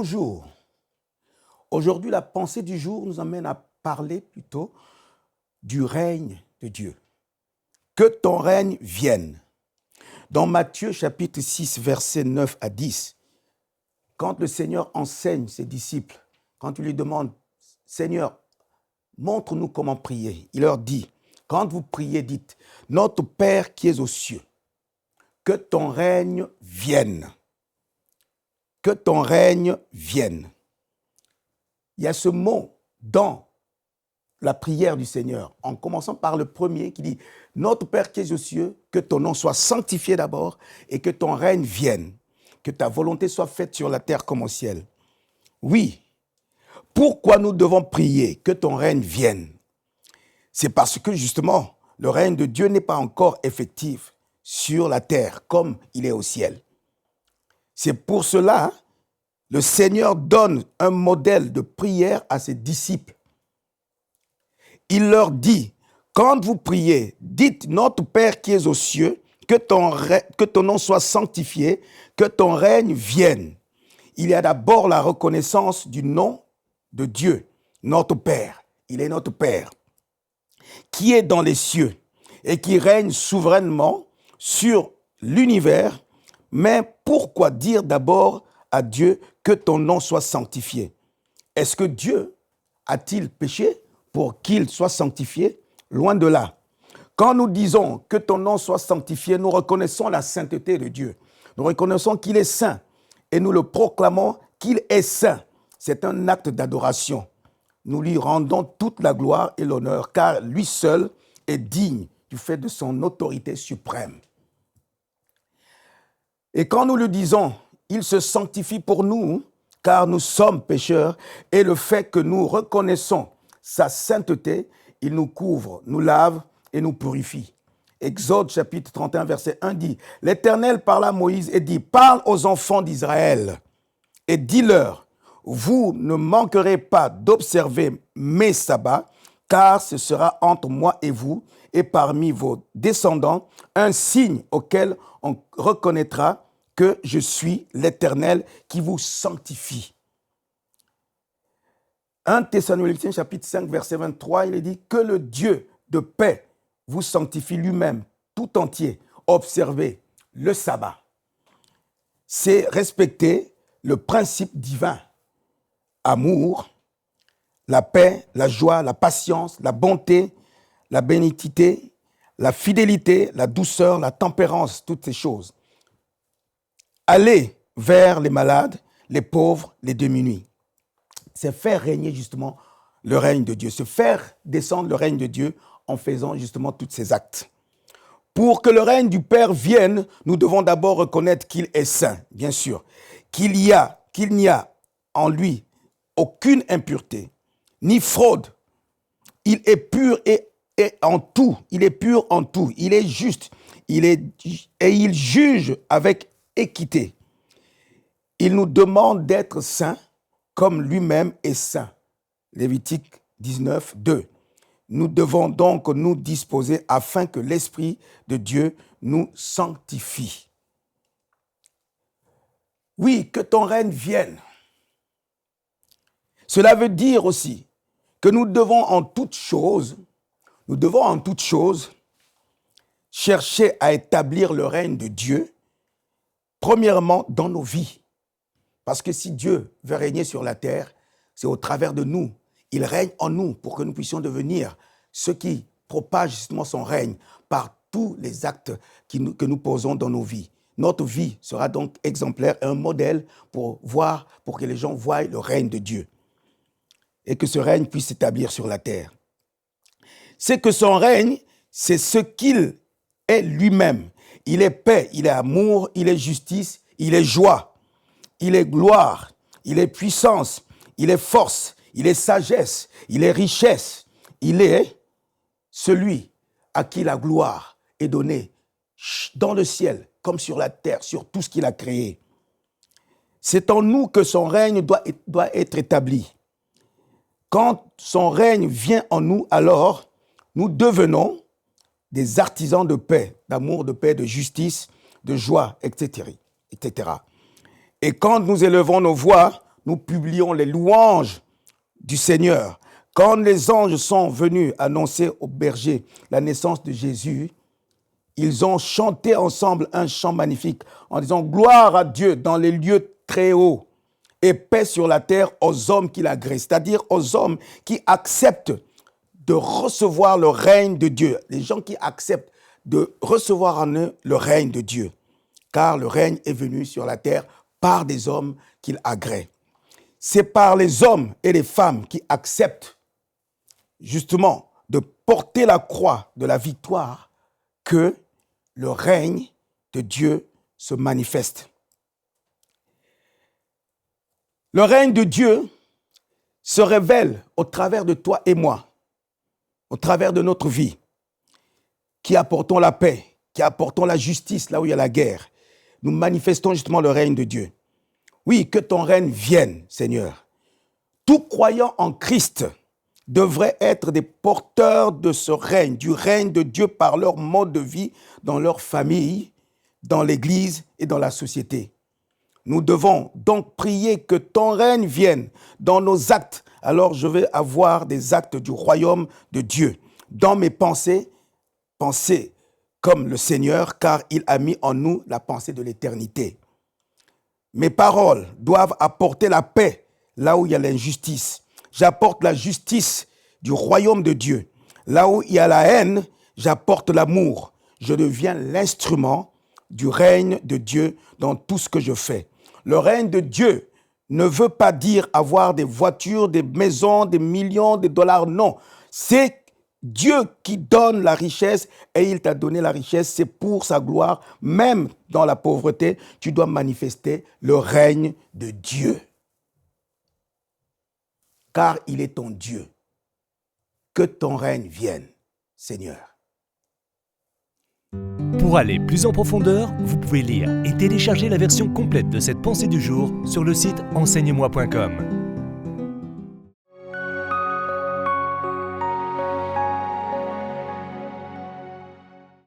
Bonjour. Aujourd'hui, la pensée du jour nous amène à parler plutôt du règne de Dieu. Que ton règne vienne. Dans Matthieu chapitre 6, versets 9 à 10, quand le Seigneur enseigne ses disciples, quand il lui demande, Seigneur, montre-nous comment prier, il leur dit, quand vous priez, dites, notre Père qui es aux cieux, que ton règne vienne. Que ton règne vienne. Il y a ce mot dans la prière du Seigneur, en commençant par le premier qui dit « Notre Père qui es aux cieux, que ton nom soit sanctifié d'abord et que ton règne vienne, que ta volonté soit faite sur la terre comme au ciel. » Oui, pourquoi nous devons prier que ton règne vienne? C'est parce que justement, le règne de Dieu n'est pas encore effectif sur la terre comme il est au ciel. C'est pour cela le Seigneur donne un modèle de prière à ses disciples. Il leur dit, quand vous priez, dites notre Père qui es aux cieux, que ton nom soit sanctifié, que ton règne vienne. Il y a d'abord la reconnaissance du nom de Dieu, notre Père. Il est notre Père, qui est dans les cieux et qui règne souverainement sur l'univers. Mais pourquoi dire d'abord à Dieu que ton nom soit sanctifié? Est-ce que Dieu a-t-il péché pour qu'il soit sanctifié? Loin de là. Quand nous disons que ton nom soit sanctifié, nous reconnaissons la sainteté de Dieu. Nous reconnaissons qu'il est saint et nous le proclamons qu'il est saint. C'est un acte d'adoration. Nous lui rendons toute la gloire et l'honneur car lui seul est digne du fait de son autorité suprême. Et quand nous le disons, il se sanctifie pour nous, car nous sommes pécheurs, et le fait que nous reconnaissons sa sainteté, il nous couvre, nous lave et nous purifie. Exode chapitre 31, verset 1 dit, « L'Éternel parla à Moïse et dit, parle aux enfants d'Israël et dis-leur, vous ne manquerez pas d'observer mes sabbats, car ce sera entre moi et vous et parmi vos descendants un signe auquel on reconnaîtra que je suis l'Éternel qui vous sanctifie. » 1 Thessaloniciens chapitre 5 verset 23, il est dit que le Dieu de paix vous sanctifie lui-même tout entier. Observez le sabbat. C'est respecter le principe divin. Amour, la paix, la joie, la patience, la bonté, la bénignité, la fidélité, la douceur, la tempérance, toutes ces choses. Aller vers les malades, les pauvres, les démunis. C'est faire régner justement le règne de Dieu, se faire descendre le règne de Dieu en faisant justement tous ces actes. Pour que le règne du Père vienne, nous devons d'abord reconnaître qu'il est saint, bien sûr, qu'il n'y a en lui aucune impureté, ni fraude. Il est pur et en tout, il est pur en tout, il est juste, et il juge avec équité. Il nous demande d'être saints comme lui-même est saint. Lévitique 19, 2. Nous devons donc nous disposer afin que l'Esprit de Dieu nous sanctifie. Oui, que ton règne vienne. Cela veut dire aussi que nous devons en toute chose chercher à établir le règne de Dieu, premièrement dans nos vies. Parce que si Dieu veut régner sur la terre, c'est au travers de nous. Il règne en nous pour que nous puissions devenir ceux qui propagent justement son règne par tous les actes que nous posons dans nos vies. Notre vie sera donc exemplaire et un modèle pour que les gens voient le règne de Dieu et que ce règne puisse s'établir sur la terre. C'est que son règne, c'est ce qu'il est lui-même. Il est paix, il est amour, il est justice, il est joie. Il est gloire, il est puissance, il est force, il est sagesse, il est richesse. Il est celui à qui la gloire est donnée dans le ciel comme sur la terre, sur tout ce qu'il a créé. C'est en nous que son règne doit être établi. Quand son règne vient en nous, alors nous devenons des artisans de paix, d'amour, de paix, de justice, de joie, etc. Et quand nous élevons nos voix, nous publions les louanges du Seigneur. Quand les anges sont venus annoncer aux bergers la naissance de Jésus, ils ont chanté ensemble un chant magnifique en disant « Gloire à Dieu dans les lieux très hauts et paix sur la terre aux hommes qui l'agréent », c'est-à-dire aux hommes qui acceptent de recevoir le règne de Dieu, les gens qui acceptent de recevoir en eux le règne de Dieu, car le règne est venu sur la terre par des hommes qu'il agrée. C'est par les hommes et les femmes qui acceptent justement de porter la croix de la victoire que le règne de Dieu se manifeste. Le règne de Dieu se révèle au travers de toi et moi, au travers de notre vie, qui apportons la paix, qui apportons la justice là où il y a la guerre. Nous manifestons justement le règne de Dieu. Oui, que ton règne vienne, Seigneur. Tout croyant en Christ devrait être des porteurs de ce règne, du règne de Dieu par leur mode de vie, dans leur famille, dans l'Église et dans la société. Nous devons donc prier que ton règne vienne dans nos actes. Alors je vais avoir des actes du royaume de Dieu. Dans mes pensées, penser comme le Seigneur, car il a mis en nous la pensée de l'éternité. Mes paroles doivent apporter la paix là où il y a l'injustice. J'apporte la justice du royaume de Dieu. Là où il y a la haine, j'apporte l'amour. Je deviens l'instrument du règne de Dieu dans tout ce que je fais. Le règne de Dieu ne veut pas dire avoir des voitures, des maisons, des millions de dollars. Non, c'est Dieu qui donne la richesse et il t'a donné la richesse, c'est pour sa gloire. Même dans la pauvreté, tu dois manifester le règne de Dieu. Car il est ton Dieu. Que ton règne vienne, Seigneur. Pour aller plus en profondeur, vous pouvez lire et télécharger la version complète de cette pensée du jour sur le site enseigne-moi.com.